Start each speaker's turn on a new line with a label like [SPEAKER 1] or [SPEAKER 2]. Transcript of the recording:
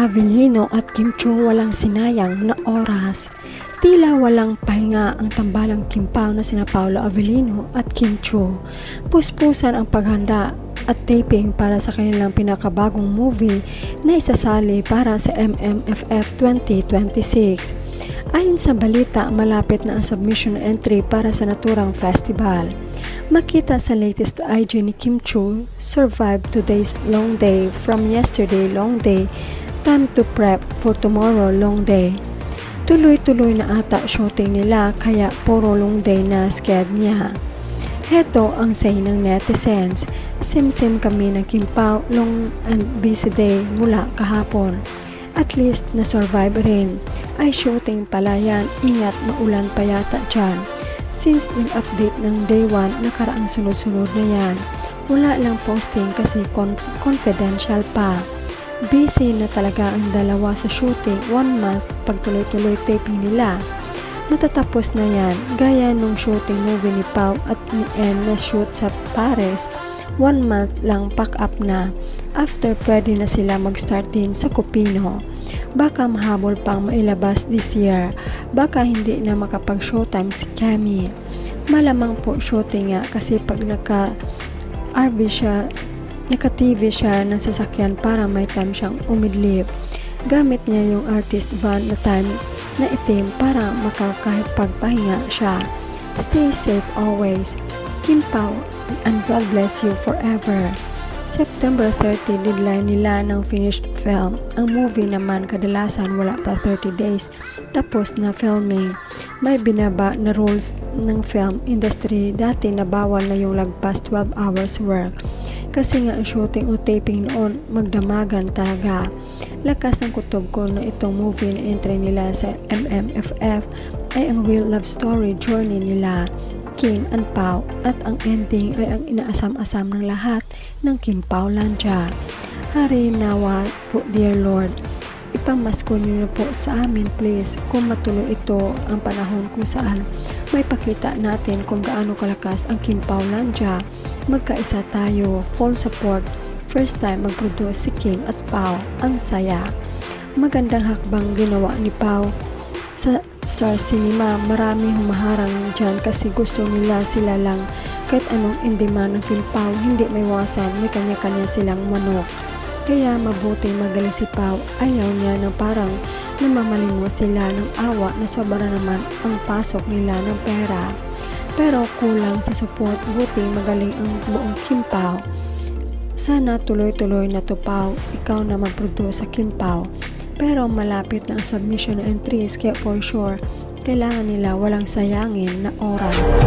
[SPEAKER 1] Avellino at Kim Chiu walang sinayang na oras. Tila walang pahinga ang tambalang Kim Pao na sina Paolo Avellino at Kim Chiu. Puspusan ang paghanda at taping para sa kanilang pinakabagong movie na isasali para sa MMFF 2026. Ayon sa balita, malapit na ang submission entry para sa naturang festival. Makita sa latest IG ni Kim Chiu, survive today's long day from yesterday long day, time to prep for tomorrow long day. Tuloy-tuloy na ata shooting nila kaya puro long day na sked niya. Heto ang say ng netizens, sim-sim kami ng Kim Pao long and busy day mula kahapon. At least na-survive rin. Ay shooting pala yan, ingat maulan pa yata dyan. Since nag-update ng day 1, nakaraang sunod-sunod na yan. Wala lang posting kasi confidential pa. Busy na talaga ang dalawa sa shooting, 1 month pagtuloy-tuloy taping nila. Matatapos na yan, gaya nung shooting movie ni Pao at ni En na shoot sa Paris, 1 month lang pack up na. After pwede na sila mag-start din sa Cupino. Baka mahabol pang mailabas this year, baka hindi na makapag-showtime si Kemi. Malamang po shooting nga kasi pag naka-RV siya, naka-TV siya ng sasakyan para may time siyang umidlip. Gamit niya yung artist van na time na itim para makakapagpahinga siya. Stay safe always. Kim Pao and God bless you forever. September 30 deadline nila ng finished film. Ang movie naman kadalasan wala pa 30 days tapos na filming. May binaba na rules ng film industry. Dati na bawal na yung lagpas 12 hours work. Kasi nga ang shooting o taping noon magdamagan talaga. Lakas ng kutob ko na itong movie na entry nila sa MMFF ay ang real love story journey nila, Kim and Pao, at ang ending ay ang inaasam-asam ng lahat ng Kim Pao Lanja. Hari nawa po, dear Lord, ipamasko niyo na po sa amin please kung matuloy ito ang panahon kung saan may pakita natin kung gaano kalakas ang Kim Pao Lanja. Magkaisa tayo, full support. First time mag-produce si Kim at Pao, ang saya. Magandang hakbang ginawa ni Pao sa Star Cinema. Marami humaharang dyan kasi gusto nila sila lang. Kahit anong in-demand ng Kim Pao, hindi may wasan, may kanya-kanya silang manok. Kaya mabuti magaling si Pao, ayaw niya ng parang namamalimos sila ng awa na sobra naman ang pasok nila ng pera. Pero kulang sa support, buti magaling ang buong Kim Pao. Sana tuloy-tuloy na to Pao, ikaw na mag-produce sa Kim Pao. Pero malapit na ang submission entries kaya for sure, kailangan nila walang sayangin na oras.